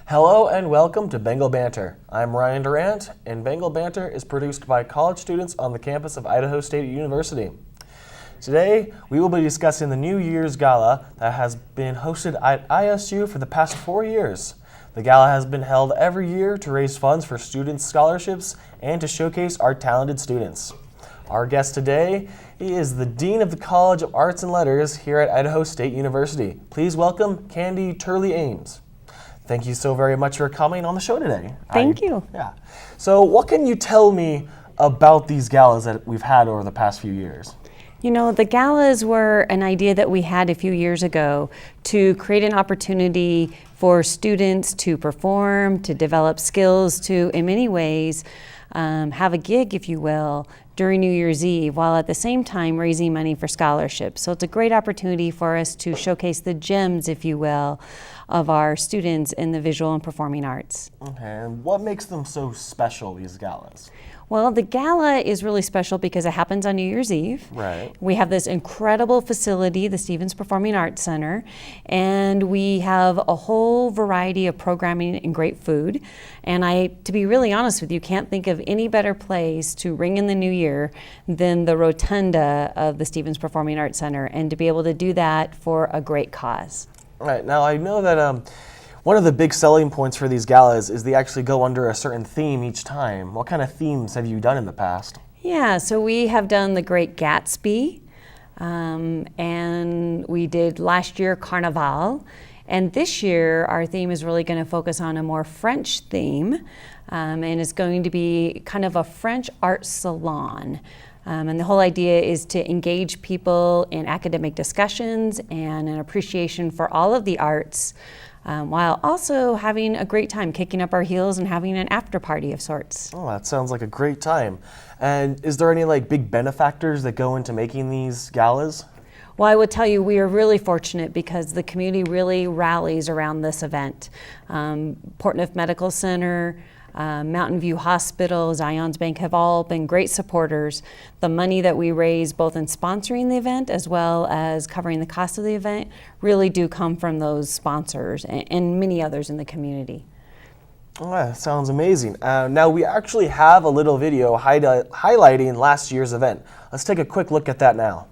Hello and welcome to Bengal Banter. I'm Ryan Durant, and Bengal Banter is produced by college students on the campus of Idaho State University. Today, we will be discussing the New Year's Gala that has been hosted at ISU for the past 4 years. The gala has been held every year to raise funds for students' scholarships and to showcase our talented students. Our guest today is the Dean of the College of Arts and Letters here at Idaho State University. Please welcome Kandi Turley-Ames. Thank you so very much for coming on the show today. Thank you. Yeah. So what can you tell me about these galas that we've had over the past few years? You know, the galas were an idea that we had a few years ago to create an opportunity for students to perform, to develop skills, to, in many ways, have a gig, if you will, during New Year's Eve, while at the same time raising money for scholarships. So it's a great opportunity for us to showcase the gems, if you will, of our students in the visual and performing arts. Okay, and what makes them so special, these galas? Well, the gala is really special because it happens on New Year's Eve. Right. We have this incredible facility, the Stevens Performing Arts Center, and we have a whole variety of programming and great food. And to be really honest with you, can't think of any better place to ring in the new year than the rotunda of the Stevens Performing Arts Center, and to be able to do that for a great cause. All right, now I know that one of the big selling points for these galas is they actually go under a certain theme each time. What kind of themes have you done in the past? Yeah, so we have done The Great Gatsby, and we did last year Carnival, and this year our theme is really going to focus on a more French theme, and it's going to be kind of a French art salon. And the whole idea is to engage people in academic discussions and an appreciation for all of the arts, while also having a great time, kicking up our heels and having an after party of sorts. Oh, that sounds like a great time. And is there any big benefactors that go into making these galas? Well, I would tell you we are really fortunate because the community really rallies around this event. Portneuf Medical Center, Mountain View Hospital, Zions Bank have all been great supporters. The money that we raise both in sponsoring the event as well as covering the cost of the event really do come from those sponsors and many others in the community. Oh, that sounds amazing. Now we actually have a little video highlighting last year's event. Let's take a quick look at that now.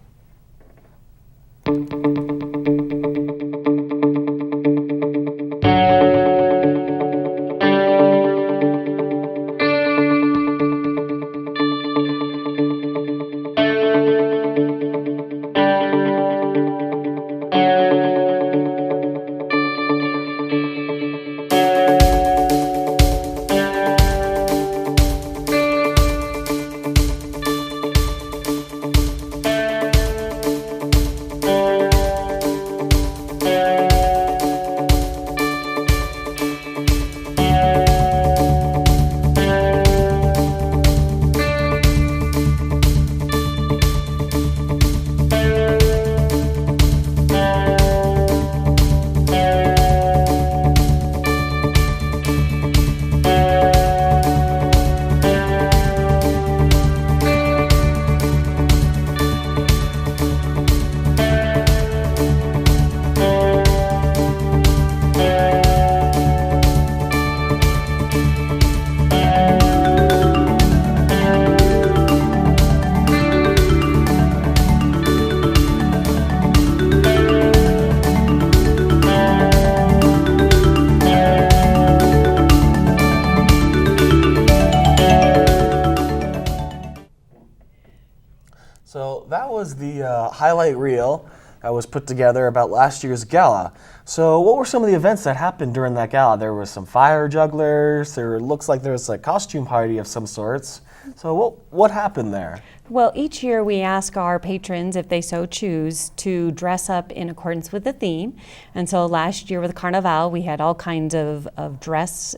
So that was the highlight reel that was put together about last year's gala. So what were some of the events that happened during that gala? There was some fire jugglers, looks like there was a costume party of some sorts. So what happened there? Well, each year we ask our patrons, if they so choose, to dress up in accordance with the theme. And so last year with Carnival, we had all kinds of dress.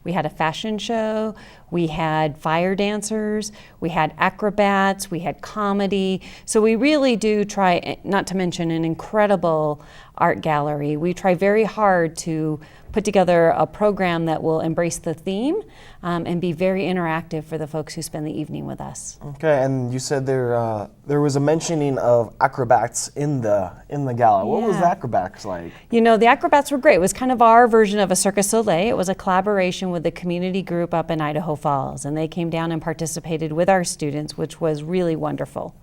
We had a fashion show, we had fire dancers, we had acrobats, we had comedy. So we really do try, not to mention an incredible art gallery. We try very hard to put together a program that will embrace the theme and be very interactive for the folks who spend the evening with us. Okay, and you said there was a mentioning of acrobats in the gala. What was the acrobats like? You know, the acrobats were great. It was kind of our version of a Circus Soleil. It was a collaboration with the community group up in Idaho Falls, and they came down and participated with our students, which was really wonderful.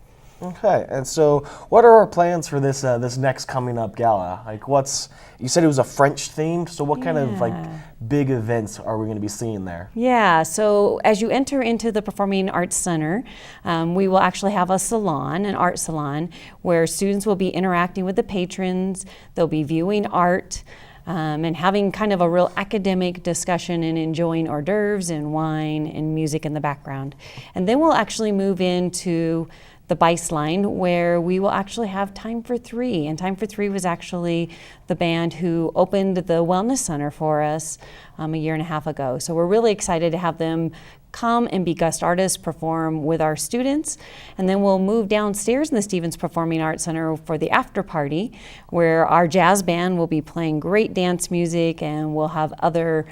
Okay, and so what are our plans for this this next coming up gala? Like, you said it was a French theme, so what kind of like big events are we going to be seeing there? Yeah, so as you enter into the Performing Arts Center, we will actually have a salon, an art salon, where students will be interacting with the patrons. They'll be viewing art. And having kind of a real academic discussion and enjoying hors d'oeuvres and wine and music in the background. And then we'll actually move into the Bice line, where we will actually have Time for Three. And Time for Three was actually the band who opened the Wellness Center for us a year and a half ago. So we're really excited to have them come and be guest artists, perform with our students. And then we'll move downstairs in the Stevens Performing Arts Center for the after party, where our jazz band will be playing great dance music, and we'll have other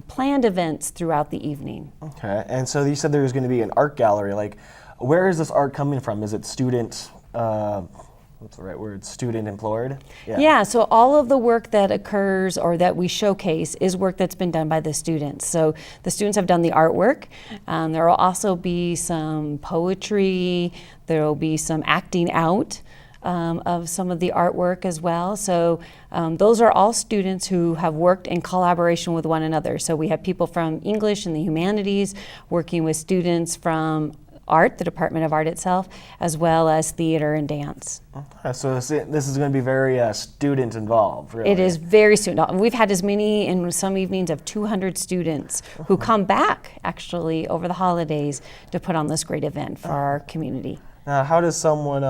planned events throughout the evening. Okay, and so you said there was going to be an art gallery. Like, where is this art coming from? Is it student, what's the right word, student employed? Yeah, so all of the work that occurs or that we showcase is work that's been done by the students. So the students have done the artwork. There will also be some poetry. There will be some acting out of some of the artwork as well. So those are all students who have worked in collaboration with one another. So we have people from English and the humanities working with students from art, the Department of Art itself, as well as theater and dance. Okay, so this is going to be very student involved, really. It is very student. We've had as many in some evenings of 200 students who come back actually over the holidays to put on this great event for our community. Now, how does someone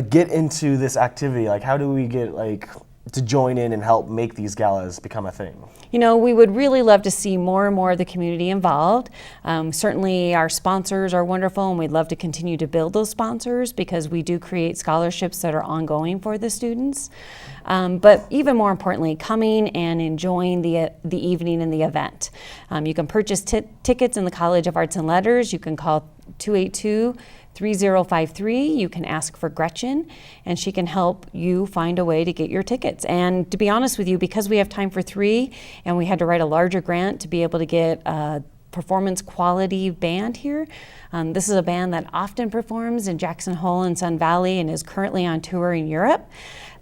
get into this activity? Like, how do we get to join in and help make these galas become a thing? You know, we would really love to see more and more of the community involved. Certainly our sponsors are wonderful, and we'd love to continue to build those sponsors because we do create scholarships that are ongoing for the students. But even more importantly, coming and enjoying the evening and the event. You can purchase tickets in the College of Arts and Letters. You can call 282-3053. You can ask for Gretchen, and she can help you find a way to get your tickets. And to be honest with you, because we have Time for Three and we had to write a larger grant to be able to get a performance quality band here, this is a band that often performs in Jackson Hole and Sun Valley and is currently on tour in Europe.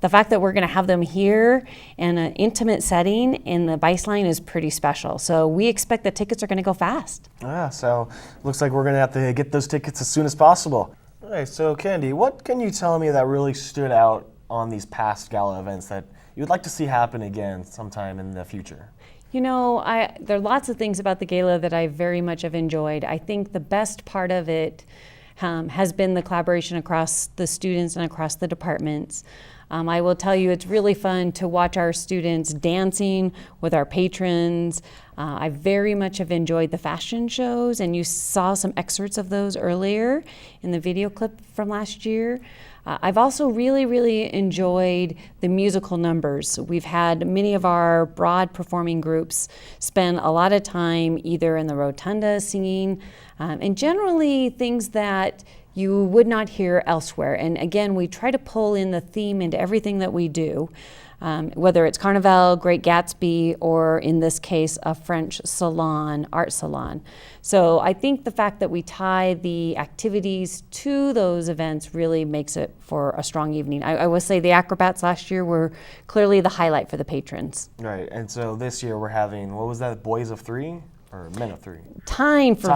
The fact that we're going to have them here in an intimate setting in the Bice line is pretty special. So we expect that tickets are going to go fast. Yeah, so looks like we're going to have to get those tickets as soon as possible. All right, so Kandi, what can you tell me that really stood out on these past gala events that you would like to see happen again sometime in the future? You know, there are lots of things about the gala that I very much have enjoyed. I think the best part of it has been the collaboration across the students and across the departments. I will tell you, it's really fun to watch our students dancing with our patrons. I very much have enjoyed the fashion shows, and you saw some excerpts of those earlier in the video clip from last year. I've also really enjoyed the musical numbers. We've had many of our broad performing groups spend a lot of time either in the rotunda singing, and generally things that you would not hear elsewhere. And again, we try to pull in the theme into everything that we do, whether it's Carnival, Great Gatsby, or in this case, a French salon, art salon. So I think the fact that we tie the activities to those events really makes it for a strong evening. I will say the acrobats last year were clearly the highlight for the patrons. Right, and so this year we're having, what was that, Boys of Three? Or Men of Three? Time for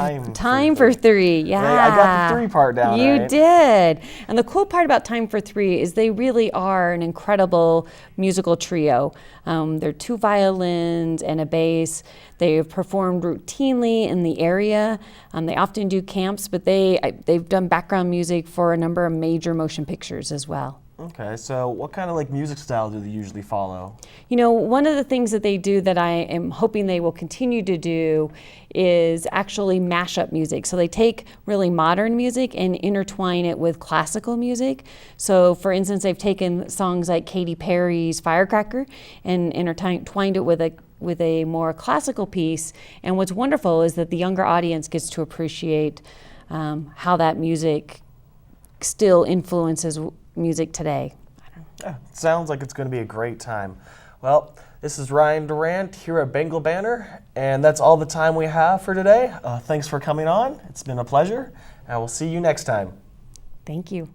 three, yeah. I got the three part down, You right? did. And the cool part about Time for Three is they really are an incredible musical trio. They're two violins and a bass. They've performed routinely in the area. They often do camps, but they've done background music for a number of major motion pictures as well. Okay, so what kind of like music style do they usually follow? You know, one of the things that they do that I am hoping they will continue to do is actually mash up music. So they take really modern music and intertwine it with classical music. So for instance, they've taken songs like Katy Perry's Firecracker and intertwined it with a more classical piece. And what's wonderful is that the younger audience gets to appreciate how that music still influences music today. Yeah, sounds like it's going to be a great time. Well, this is Ryan Durant here at Bengal Banter, and that's all the time we have for today. Thanks for coming on. It's been a pleasure, and we'll see you next time. Thank you.